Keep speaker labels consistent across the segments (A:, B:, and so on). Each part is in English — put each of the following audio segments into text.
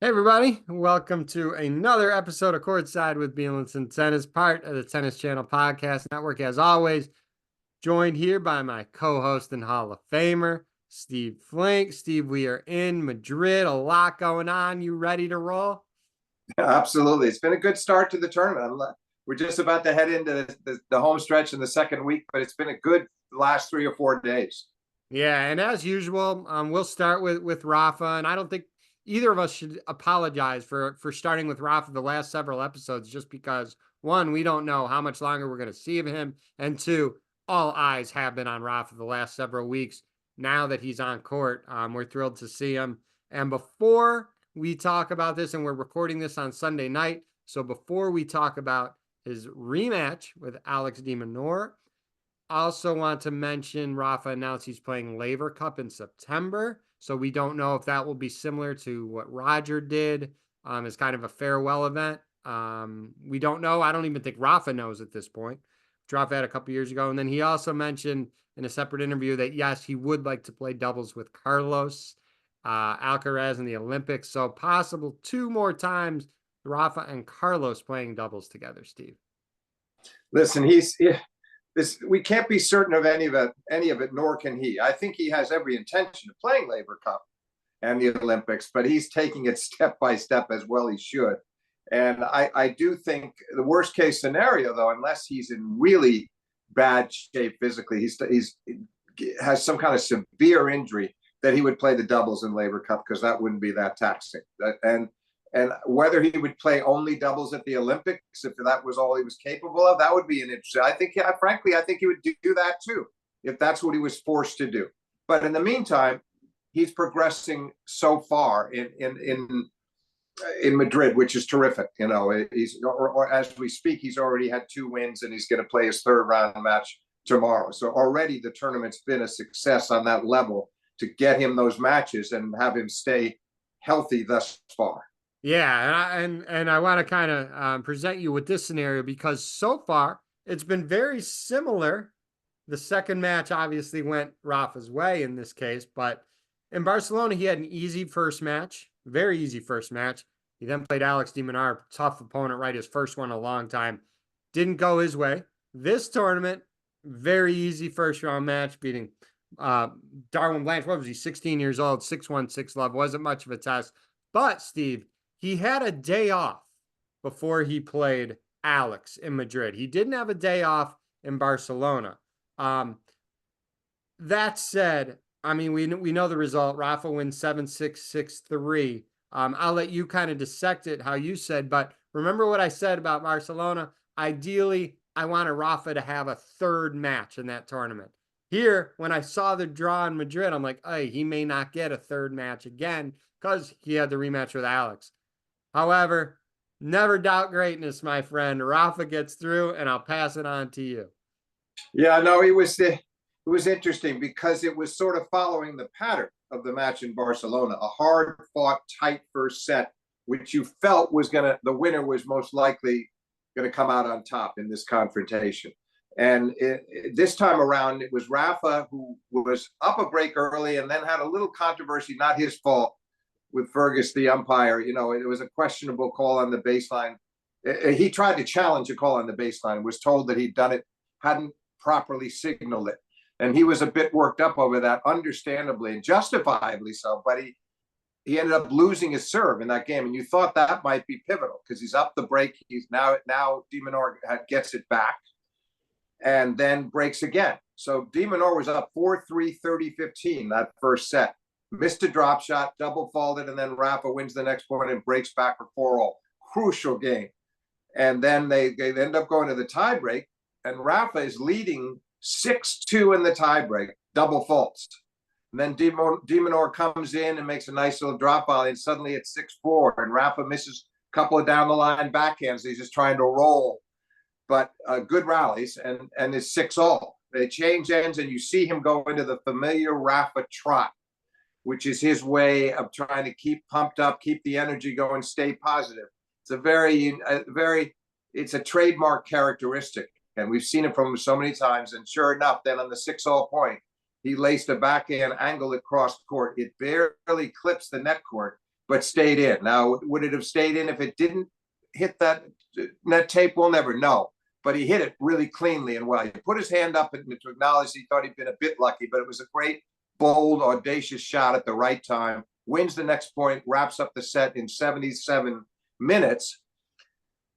A: Hey everybody, welcome to another episode of Courtside with Beilinson Tennis, part of the Tennis Channel Podcast Network. As always, joined here by my co-host and Hall of Famer, Steve Flink. Steve, we are in Madrid, a lot going on. You ready to roll?
B: Absolutely. It's been a good start to the tournament. We're just about to head into the home stretch in the second week, but it's been a good last 3 or 4 days.
A: Yeah, and as usual, we'll start with Rafa, and I don't think either of us should apologize for starting with Rafa the last several episodes, just because one, we don't know how much longer we're going to see of him, and two, all eyes have been on Rafa the last several weeks. Now that he's on court, we're thrilled to see him. And before we talk about this, and we're recording this on Sunday night, so before we talk about his rematch with Alex de Minaur, also want to mention Rafa announced he's playing Laver Cup in September. So we don't know if that will be similar to what Roger did as kind of a farewell event. We don't know. I don't even think Rafa knows at this point. Rafa had a couple years ago. And then he also mentioned in a separate interview that, yes, he would like to play doubles with Carlos Alcaraz in the Olympics. So possible 2 more times Rafa and Carlos playing doubles together, Steve.
B: Listen, we can't be certain of any of it, nor can he. I think he has every intention of playing Laver Cup and the Olympics, but he's taking it step by step as well he should. And I do think the worst case scenario, though, unless he's in really bad shape physically, he's has some kind of severe injury, that he would play the doubles in Laver Cup, because that wouldn't be that taxing. And whether he would play only doubles at the Olympics, if that was all he was capable of, that would be an interesting. I think, frankly, I think he would do that too, if that's what he was forced to do. But in the meantime, he's progressing so far in Madrid, which is terrific. You know, or as we speak, he's already had 2 wins, and he's going to play his 3rd round match tomorrow. So already the tournament's been a success on that level to get him those matches and have him stay healthy thus far.
A: Yeah, and I want to kind of present you with this scenario, because so far it's been very similar. The second match obviously went Rafa's way in this case, but in Barcelona he had an easy first match, very easy first match. He then played Alex de Minaur, tough opponent, right? His first one in a long time. Didn't go his way. This tournament, very easy first round match, beating Darwin Blanche. What was he? 16 years old, 6-1, 6-love. Wasn't much of a test. But Steve, he had a day off before he played Alex in Madrid. He didn't have a day off in Barcelona. That said, I mean, we know the result. Rafa wins 7-6, 6-3. I'll let you kind of dissect it how you said, but remember what I said about Barcelona? Ideally, I wanted Rafa to have a 3rd match in that tournament. Here, when I saw the draw in Madrid, I'm like, hey, he may not get a 3rd match again, because he had the rematch with Alex. However, never doubt greatness, my friend. Rafa gets through, and I'll pass it on to you.
B: Yeah, no, it was interesting, because it was sort of following the pattern of the match in Barcelona, a hard-fought, tight first set, which you felt was the winner was most likely going to come out on top in this confrontation. And this time around, it was Rafa who was up a break early, and then had a little controversy, not his fault, with Fergus, the umpire. You know, it was a questionable call on the baseline. He tried to challenge a call on the baseline, was told that he'd done it, hadn't properly signaled it. And he was a bit worked up over that, understandably and justifiably so. But he ended up losing his serve in that game. And you thought that might be pivotal, because he's up the break. He's now de Minaur gets it back and then breaks again. So de Minaur was up 4-3, 30-15 that first set. Missed a drop shot, double faulted, and then Rafa wins the next point and breaks back for 4-all. Crucial game. And then they end up going to the tiebreak, and Rafa is leading 6-2 in the tiebreak, double faults. And then de Minaur comes in and makes a nice little drop volley, and suddenly it's 6-4, and Rafa misses a couple of down the line backhands. He's just trying to roll, but good rallies, and it's 6-all. They change ends, and you see him go into the familiar Rafa trot, which is his way of trying to keep pumped up, keep the energy going, stay positive. It's a trademark characteristic, and we've seen it from him so many times. And sure enough, then on the 6-all point, he laced a backhand angle across court. It barely clips the net court, but stayed in. Now, would it have stayed in if it didn't hit that net tape? We'll never know. But he hit it really cleanly and well. He put his hand up to acknowledge he thought he'd been a bit lucky, but it was a great, bold, audacious shot at the right time. Wins the next point, wraps up the set in 77 minutes.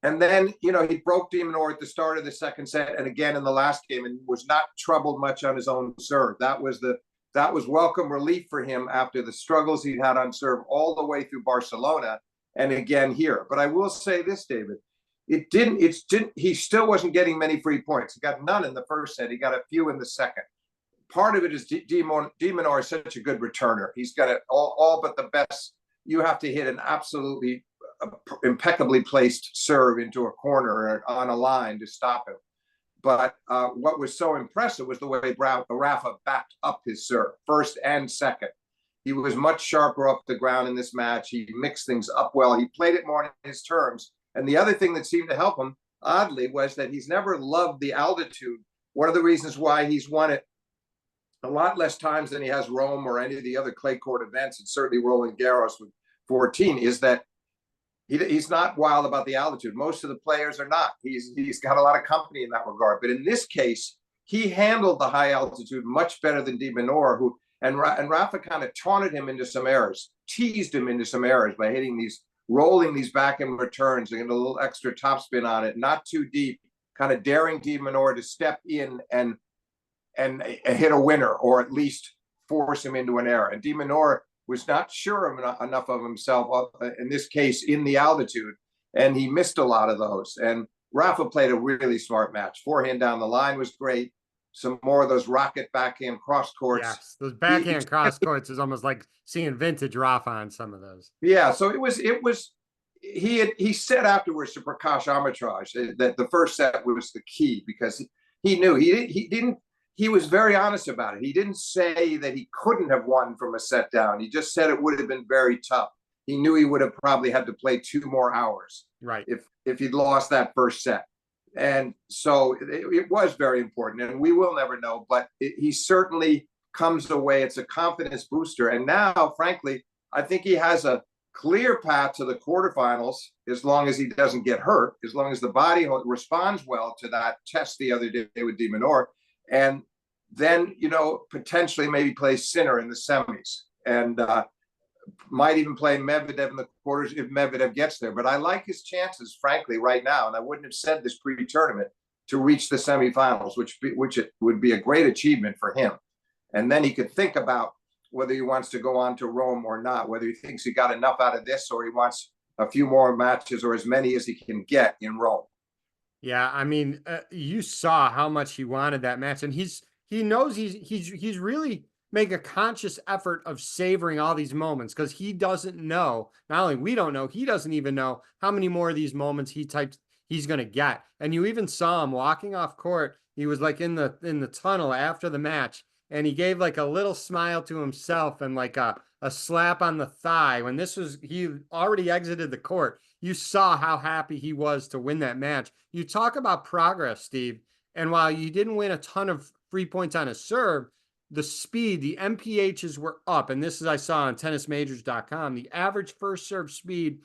B: And then, he broke de Minaur at the start of the second set and again in the last game, and was not troubled much on his own serve. That was welcome relief for him after the struggles he'd had on serve all the way through Barcelona and again here. But I will say this, David, he still wasn't getting many free points. He got none in the first set. He got a few in the second. Part of it is de Minaur is such a good returner. He's got it all but the best. You have to hit an absolutely impeccably placed serve into a corner or on a line to stop him. But what was so impressive was the way Rafa backed up his serve, first and second. He was much sharper up the ground in this match. He mixed things up well. He played it more on his terms. And the other thing that seemed to help him, oddly, was that he's never loved the altitude. One of the reasons why he's won it a lot less times than he has Rome or any of the other clay court events, and certainly Roland Garros with 14, is that he's not wild about the altitude. Most of the players are not. He's got a lot of company in that regard. But in this case, he handled the high altitude much better than de Minaur, and Rafa kind of taunted him into some errors, teased him into some errors by rolling these back end returns and a little extra topspin on it, not too deep, kind of daring de Minaur to step in and hit a winner, or at least force him into an error. And de Minaur was not sure enough of himself, in this case, in the altitude, and he missed a lot of those. And Rafa played a really smart match. Forehand down the line was great. Some more of those rocket backhand cross courts.
A: Yes, those backhand cross courts is almost like seeing vintage Rafa on some of those.
B: Yeah, so it was. He said afterwards to Prakash Armitage that the first set was the key, because he knew he was very honest about it. He didn't say that he couldn't have won from a set down. He just said it would have been very tough. He knew he would have probably had to play 2 more hours,
A: right,
B: if he'd lost that first set. And so it was very important, and we will never know, but he certainly comes away. It's a confidence booster. And now, frankly, I think he has a clear path to the quarterfinals, as long as he doesn't get hurt, as long as the body responds well to that test the other day with de Minaur. And then, potentially maybe play Sinner in the semis, and might even play Medvedev in the quarters if Medvedev gets there. But I like his chances, frankly, right now. And I wouldn't have said this pre-tournament, to reach the semifinals, which it would be a great achievement for him. And then he could think about whether he wants to go on to Rome or not, whether he thinks he got enough out of this, or he wants a few more matches, or as many as he can get in Rome.
A: Yeah, I mean, you saw how much he wanted that match, and he knows he's really make a conscious effort of savoring all these moments, because he doesn't know. Not only we don't know, he doesn't even know how many more of these moments he's going to get. And you even saw him walking off court. He was like in the tunnel after the match, and he gave like a little smile to himself and like a slap on the thigh when he already exited the court. You saw how happy he was to win that match. You talk about progress, Steve, and while you didn't win a ton of free points on his serve, the speed, the MPHs were up. And this is, I saw on tennismajors.com, the average first serve speed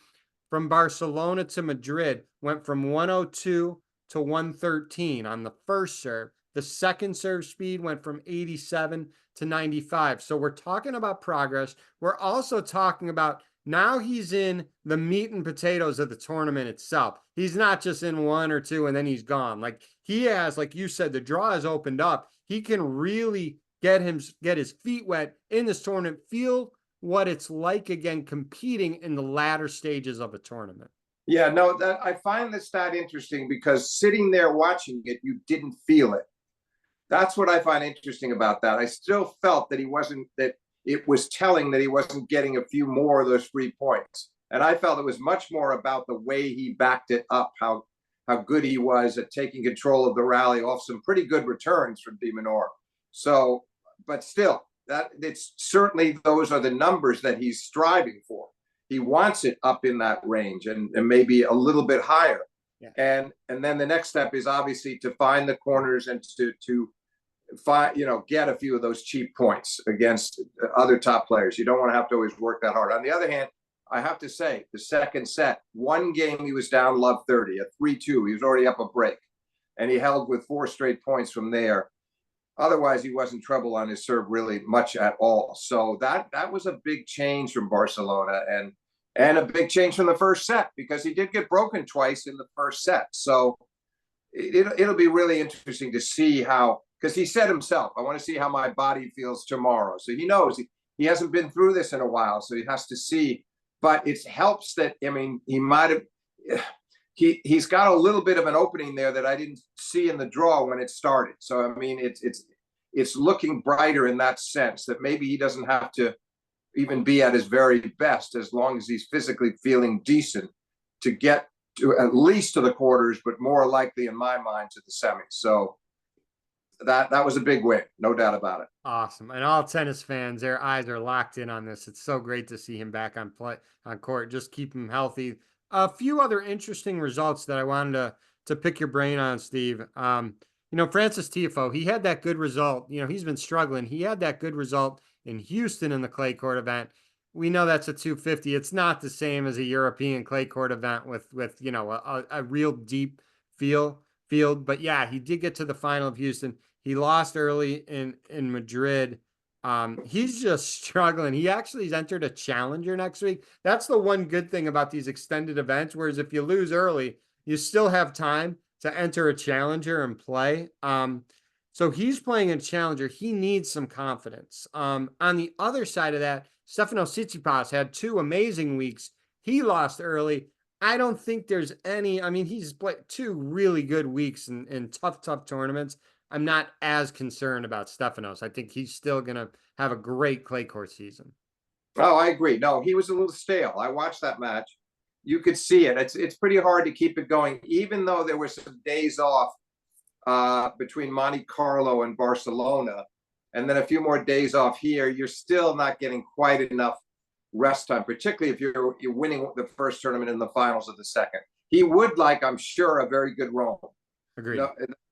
A: from Barcelona to Madrid went from 102 to 113 on the first serve. The second serve speed went from 87 to 95. So we're talking about progress. We're also talking about now he's in the meat and potatoes of the tournament itself. He's not just in 1 or 2 and then he's gone. Like he has, like you said, the draw has opened up. He can really get his feet wet in this tournament, feel what it's like again competing in the latter stages of a tournament.
B: Yeah, no, I find this stat interesting, because sitting there watching it, you didn't feel it. That's what I find interesting about that. I still felt that it was telling that he wasn't getting a few more of those free points. And I felt it was much more about the way he backed it up, how good he was at taking control of the rally off some pretty good returns from de Minaur. So, but still, it's certainly, those are the numbers that he's striving for. He wants it up in that range and maybe a little bit higher. Yeah. And then the next step is obviously to find the corners and to find, get a few of those cheap points against other top players. You don't want to have to always work that hard. On the other hand, I have to say, the second set, one game he was down love 30 at 3-2. He was already up a break, and he held with 4 straight points from there. Otherwise, he wasn't trouble on his serve really much at all. So that was a big change from Barcelona, and a big change from the first set, because he did get broken twice in the first set. So it'll be really interesting to see how, because he said himself, I want to see how my body feels tomorrow. So he knows he hasn't been through this in a while, so he has to see. But it helps that, I mean, he might have, he's got a little bit of an opening there that I didn't see in the draw when it started. So I mean, it's looking brighter in that sense, that maybe he doesn't have to even be at his very best, as long as he's physically feeling decent, to get to at least to the quarters, but more likely in my mind to the semis. So that was a big win, no doubt about it.
A: Awesome. And all tennis fans, their eyes are locked in on this. It's so great to see him back on court. Just keep him healthy. A few other interesting results that I wanted to pick your brain on, Steve. Francis Tiafoe, he had that good result. He's been struggling. He had that good result in Houston in the clay court event. We know that's a 250. It's not the same as a European clay court event with a real deep field. But yeah, he did get to the final of Houston. He lost early in Madrid. He's just struggling. He actually has entered a challenger next week. That's the one good thing about these extended events. Whereas if you lose early, you still have time to enter a challenger and play. So he's playing a challenger. He needs some confidence. On the other side of that, Stefanos Tsitsipas had 2 amazing weeks. He lost early. I don't think there's any. I mean, he's played 2 really good weeks in tough tournaments. I'm not as concerned about Stefanos. I think he's still going to have a great clay court season.
B: Oh, I agree. No, he was a little stale. I watched that match. You could see it. It's pretty hard to keep it going, even though there were some days off between Monte Carlo and Barcelona, and then a few more days off here. You're still not getting quite enough rest time, particularly if you're winning the first tournament in the finals of the second. He would like, I'm sure, a very good Rome.
A: Agreed.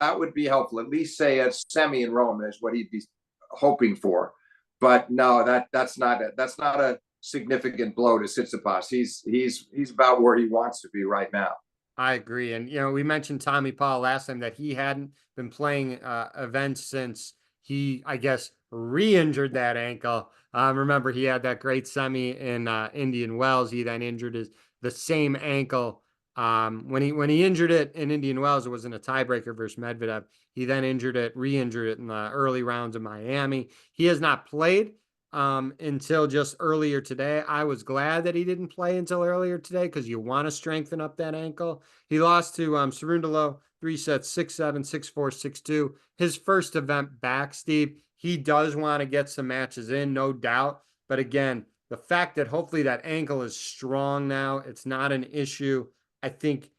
B: That would be helpful. At least say a semi in Rome is what he'd be hoping for. But no, that's not a significant blow to Tsitsipas. He's about where he wants to be right now.
A: I agree. And, we mentioned Tommy Paul last time that he hadn't been playing events since he, I guess, re-injured that ankle. Remember, he had that great semi in Indian Wells. He then injured the same ankle. When he injured it in Indian Wells, it was in a tiebreaker versus Medvedev. He then re-injured it in the early rounds of Miami. He has not played until just earlier today. I was glad that he didn't play until earlier today, because you want to strengthen up that ankle. He lost to Cerundolo 3 sets, 6-7, 6-4, 6-2. His first event back, Steve. He does want to get some matches in, no doubt. But again, the fact that hopefully that ankle is strong now, it's not an issue. I think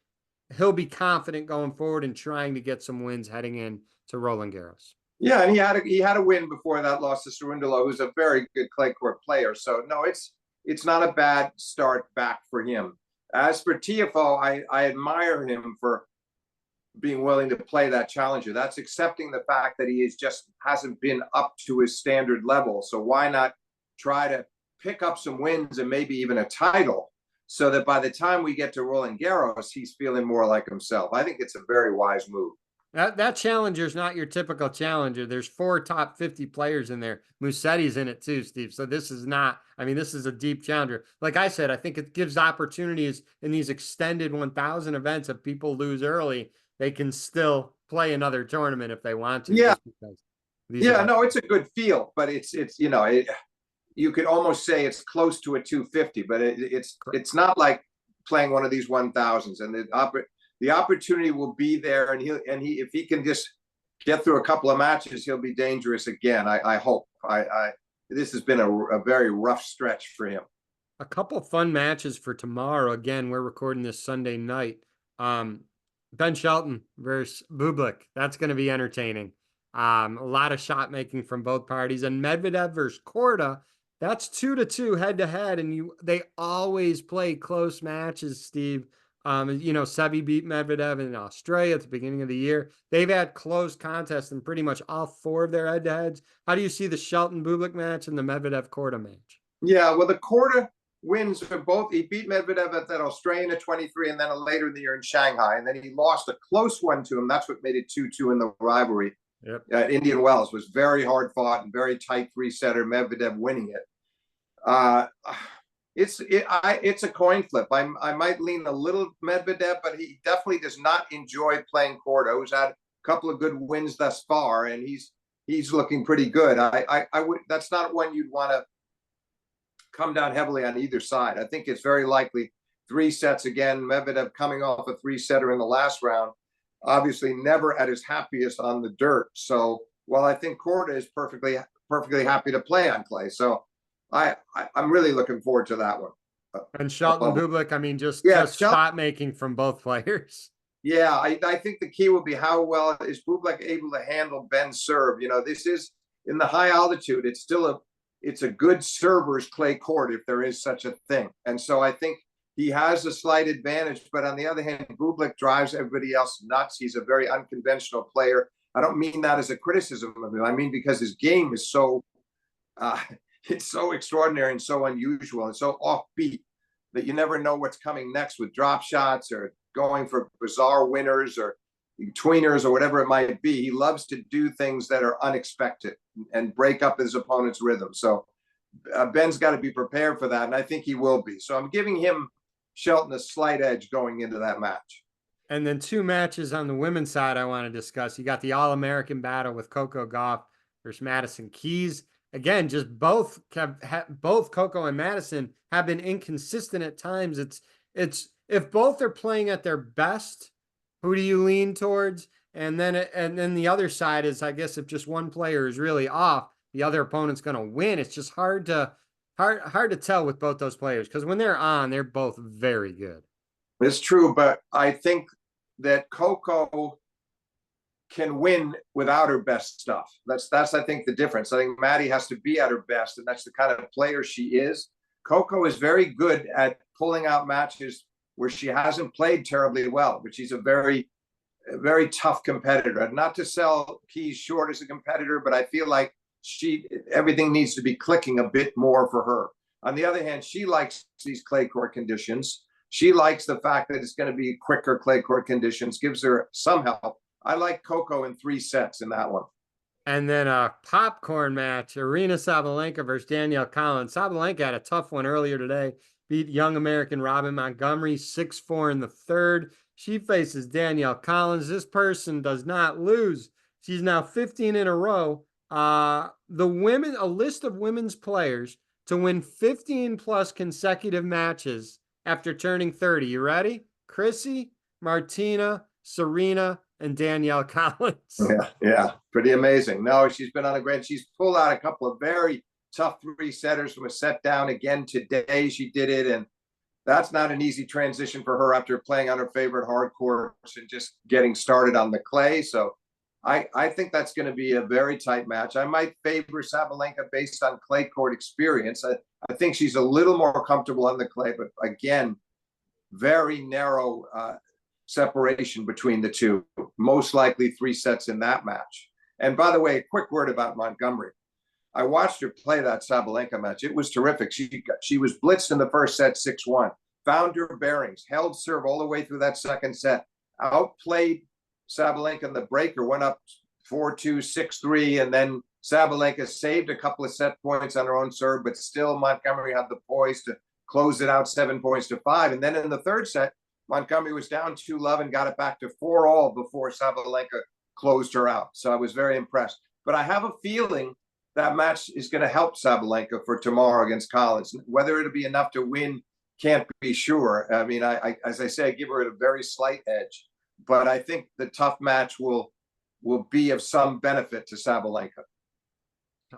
A: he'll be confident going forward and trying to get some wins heading in to Roland Garros.
B: Yeah, and he had a win before that loss to Cerundolo, who's a very good clay court player. So no, it's not a bad start back for him. As for Tiafoe, I admire him for being willing to play that challenger. That's accepting the fact that he hasn't been up to his standard level. So why not try to pick up some wins and maybe even a title, so that by the time we get to Roland Garros, he's feeling more like himself. I think it's a very wise move.
A: That challenger is not your typical challenger. There's 4 top 50 players in there. Musetti's in it too, Steve. So this is not, this is a deep challenger. Like I said, I think it gives opportunities in these extended 1,000 events. If people lose early, they can still play another tournament if they want to.
B: Yeah.
A: No,
B: it's a good field, but it's you could almost say it's close to a 250, but it's not like playing one of these 1,000s, and the opportunity will be there, and he if he can just get through a couple of matches, he'll be dangerous again. I hope. This has been a very rough stretch for him.
A: A couple fun matches for tomorrow. Again, we're recording this Sunday night. Ben Shelton versus Bublik. That's going to be entertaining. A lot of shot making from both parties, and Medvedev versus Korda. That's 2-2 head to head, and they always play close matches, Steve. Sevi beat Medvedev in Australia at the beginning of the year. They've had close contests in pretty much all 4 of their head-to-heads. How do you see the Shelton-Bublik match and the Medvedev-Korda match?
B: Yeah, well, the Korda wins for both. He beat Medvedev at that Australian at 23, and then later in the year in Shanghai, and then he lost a close one to him. That's what made it 2-2 in the rivalry.
A: Yep.
B: Indian Wells was very hard fought and very tight three-setter. Medvedev winning it. It's a coin flip. I might lean a little Medvedev, but he definitely does not enjoy playing court. He's had a couple of good wins thus far, and he's looking pretty good. I would. That's not one you'd want to come down heavily on either side. I think it's very likely 3 sets again. Medvedev coming off a 3-setter in the last round, obviously never at his happiest on the dirt. So while I think Korda is perfectly happy to play on clay, so I'm really looking forward to that one.
A: And Shelton Bublik, I mean, just shot making from both players.
B: Yeah, I think the key will be how well is Bublik able to handle Ben's serve. You know, this is in the high altitude. It's a good server's clay court if there is such a thing. And so I think he has a slight advantage. But on the other hand, Bublik drives everybody else nuts. He's a very unconventional player. I don't mean that as a criticism of him. I mean because his game is so it's so extraordinary and so unusual and so offbeat that you never know what's coming next with drop shots or going for bizarre winners or tweeners or whatever it might be. He loves to do things that are unexpected and break up his opponent's rhythm. So Ben's got to be prepared for that, and I think he will be. So I'm giving him Shelton a slight edge going into that match.
A: And then 2 matches on the women's side I want to discuss. You got the All-American battle with Coco Gauff versus Madison Keys. Again, just both Coco and Madison have been inconsistent at times. It's if both are playing at their best, who do you lean towards? And then the other side is, I guess, if just one player is really off, the other opponent's going to win. It's just hard to tell with both those players because when they're on, they're both very good.
B: It's true, but I think that Coco can win without her best stuff. That's I think the difference. I think Maddie has to be at her best, and that's the kind of player she is. Coco is very good at pulling out matches where she hasn't played terribly well, but she's a very tough competitor. Not to sell Keys short as a competitor, but I feel like everything needs to be clicking a bit more for her. On the other hand, she likes these clay court conditions. She likes the fact that it's going to be quicker clay court conditions, gives her some help. I like Coco in 3 sets in that one.
A: And then a popcorn match, Aryna Sabalenka versus Danielle Collins. Sabalenka had a tough one earlier today, beat young American Robin Montgomery 6-4 in the third. She faces Danielle Collins. This person does not lose. She's now 15 in a row. A list of women's players to win 15 plus consecutive matches after turning 30. You ready? Chrissy, Martina, Serena, and Danielle Collins.
B: Yeah, pretty amazing. No, she's been on a great. She's pulled out a couple of very tough 3-setters from a set down again today. She did it, and that's not an easy transition for her after playing on her favorite hard courts and just getting started on the clay. So I think that's going to be a very tight match. I might favor Sabalenka based on clay court experience. I think she's a little more comfortable on the clay, but again, very narrow separation between the two. Most likely 3 sets in that match. And by the way, a quick word about Montgomery. I watched her play that Sabalenka match. It was terrific. She was blitzed in the first set 6-1, found her bearings, held serve all the way through that second set, outplayed Sabalenka in the breaker, went up 4-2, 6-3, and then Sabalenka saved a couple of set points on her own serve, but still Montgomery had the poise to close it out 7-5. And then in the third set, Montgomery was down 2-love and got it back to 4-all before Sabalenka closed her out. So I was very impressed. But I have a feeling that match is going to help Sabalenka for tomorrow against Collins. Whether it'll be enough to win, can't be sure. I mean, I as I say, I give her a very slight edge. But I think the tough match will be of some benefit to Sabalenka.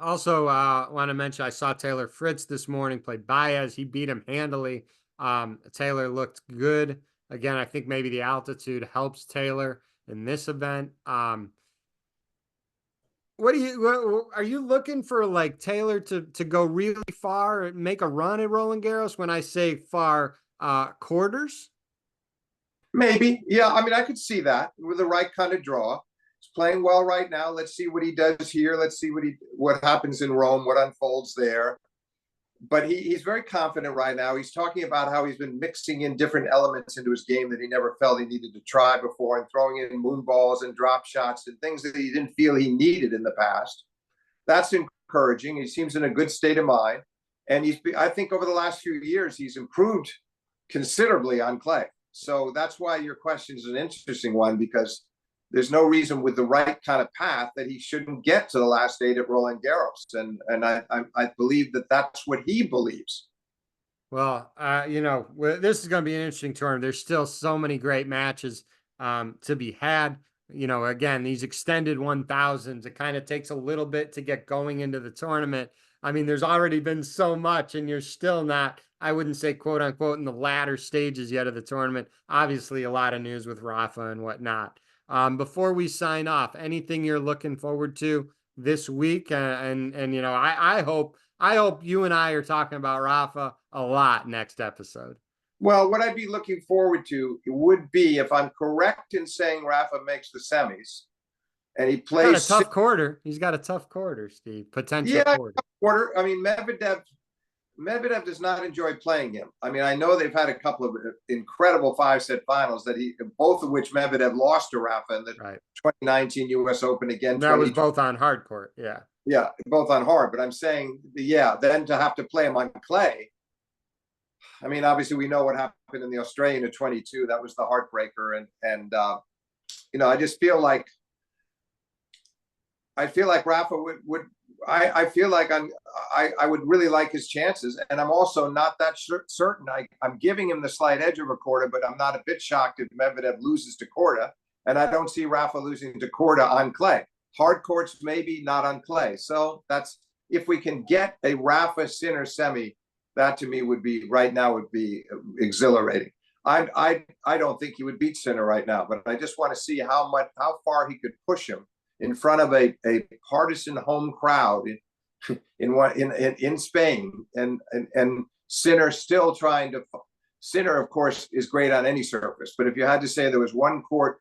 A: Also, want to mention I saw Taylor Fritz this morning played Baez. He beat him handily. Taylor looked good. Again, I think maybe the altitude helps Taylor in this event. What are you looking for, like Taylor to go really far and make a run at Roland Garros? When I say far, quarters?
B: Maybe. Yeah, I mean, I could see that with the right kind of draw. He's playing well right now. Let's see what he does here. Let's see what happens in Rome, what unfolds there. but he's very confident right now. He's talking about how he's been mixing in different elements into his game that he never felt he needed to try before, and throwing in moon balls and drop shots and things that he didn't feel he needed in the past. That's encouraging. He seems in a good state of mind. And I think over the last few years, he's improved considerably on clay. So that's why your question is an interesting one, because there's no reason with the right kind of path that he shouldn't get to the last 8 at Roland Garros. And I believe that that's what he believes.
A: Well, this is going to be an interesting tournament. There's still so many great matches to be had. Again, these extended 1000s, it kind of takes a little bit to get going into the tournament. I mean, there's already been so much, and you're still not, I wouldn't say quote unquote, in the latter stages yet of the tournament. Obviously, a lot of news with Rafa and whatnot. Before we sign off, anything you're looking forward to this week? I hope you and I are talking about Rafa a lot next episode.
B: Well, what I'd be looking forward to would be, if I'm correct in saying Rafa makes the semis and he plays.
A: Got a tough quarter. He's got a tough quarter, Steve. Potential
B: quarter. I mean, Medvedev does not enjoy playing him. I mean, I know they've had a couple of incredible 5-set finals both of which Medvedev lost to Rafa in the 2019 U.S. Open again.
A: That was both on hard court. Yeah.
B: Yeah, both on hard. But I'm saying, then to have to play him on clay. I mean, obviously we know what happened in the Australian at 22. That was the heartbreaker. I just feel like Rafa would I feel like I would really like his chances, and I'm also not that certain. I'm giving him the slight edge over Korda, but I'm not a bit shocked if Medvedev loses to Korda, and I don't see Rafa losing to Korda on clay. Hard courts, maybe, not on clay. So that's, if we can get a Rafa Sinner semi, that to me would be exhilarating. I don't think he would beat Sinner right now, but I just want to see how far he could push him in front of a partisan home crowd in Spain, and Sinner still trying to. Sinner, of course, is great on any surface, but if you had to say there was one court,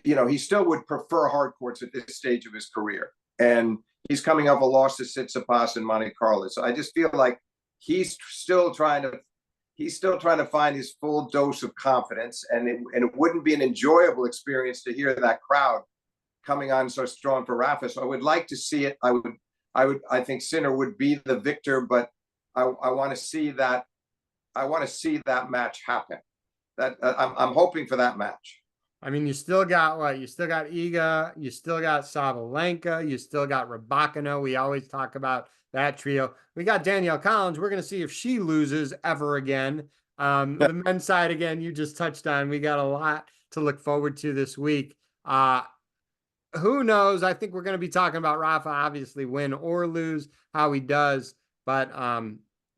B: he still would prefer hard courts at this stage of his career, and he's coming off a loss to Tsitsipas in Monte Carlo. So I just feel like he's still trying to find his full dose of confidence, and it wouldn't be an enjoyable experience to hear that crowd coming on so strong for Rafa. So I would like to see it. I think Sinner would be the victor, but I want to see that. I want to see that match happen. That I'm hoping for that match.
A: I mean, you still got what? You still got Iga, you still got Sabalenka, you still got Rybakina. We always talk about that trio. We got Danielle Collins. We're going to see if she loses ever again. The men's side, again, you just touched on. We got a lot to look forward to this week. Who knows? I think we're going to be talking about Rafa, obviously, win or lose, how he does. But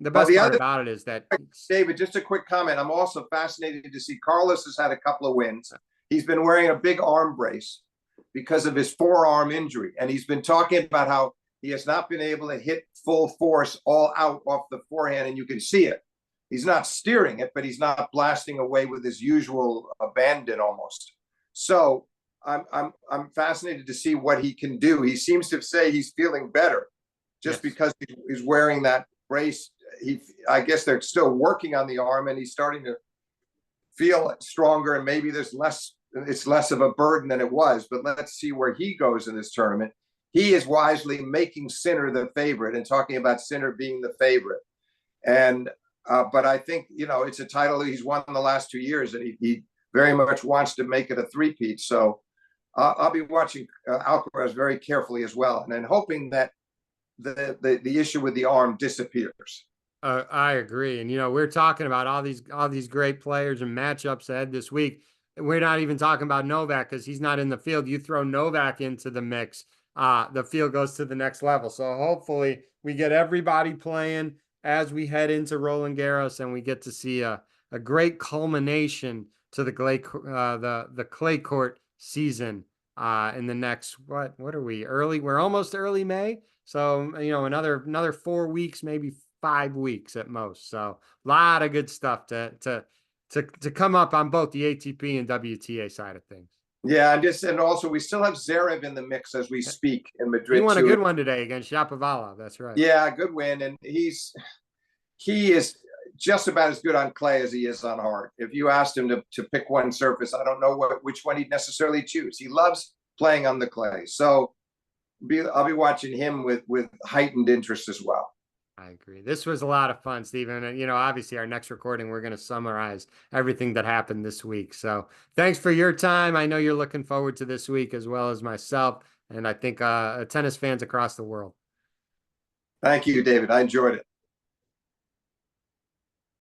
A: the best part about it is that...
B: David, just a quick comment. I'm also fascinated to see Carlos has had a couple of wins. He's been wearing a big arm brace because of his forearm injury. And he's been talking about how he has not been able to hit full force all out off the forehand, and you can see it. He's not steering it, but he's not blasting away with his usual abandon almost. So I'm fascinated to see what he can do. He seems to say he's feeling better just because he's wearing that brace. I guess they're still working on the arm, and he's starting to feel stronger, and maybe it's less of a burden than it was. But let's see where he goes in this tournament. He is wisely making Sinner the favorite and talking about Sinner being the favorite. And but I think, it's a title he's won in the last 2 years, and he very much wants to make it a three-peat. So I'll be watching Alcaraz very carefully as well, and then hoping that the issue with the arm disappears.
A: I agree. And, we're talking about all these great players and matchups ahead this week. We're not even talking about Novak because he's not in the field. You throw Novak into the mix, the field goes to the next level. So hopefully we get everybody playing as we head into Roland Garros, and we get to see a great culmination to the clay court season in the next, what are we, we're almost early May. So, another 4 weeks, maybe 5 weeks at most. So a lot of good stuff to come up on both the ATP and WTA side of things.
B: Yeah, and also we still have Zverev in the mix as we speak in
A: He
B: Madrid
A: won a
B: too.
A: good one today against Shapovalov. That's right.
B: Yeah, good win, and he is just about as good on clay as he is on hard. If you asked him to pick one surface, I don't know which one he'd necessarily choose. He loves playing on the clay, so I'll be watching him with heightened interest as well.
A: I agree. This was a lot of fun, Stephen. And, obviously, our next recording, we're going to summarize everything that happened this week. So thanks for your time. I know you're looking forward to this week as well as myself. And I think tennis fans across the world.
B: Thank you, David. I enjoyed it.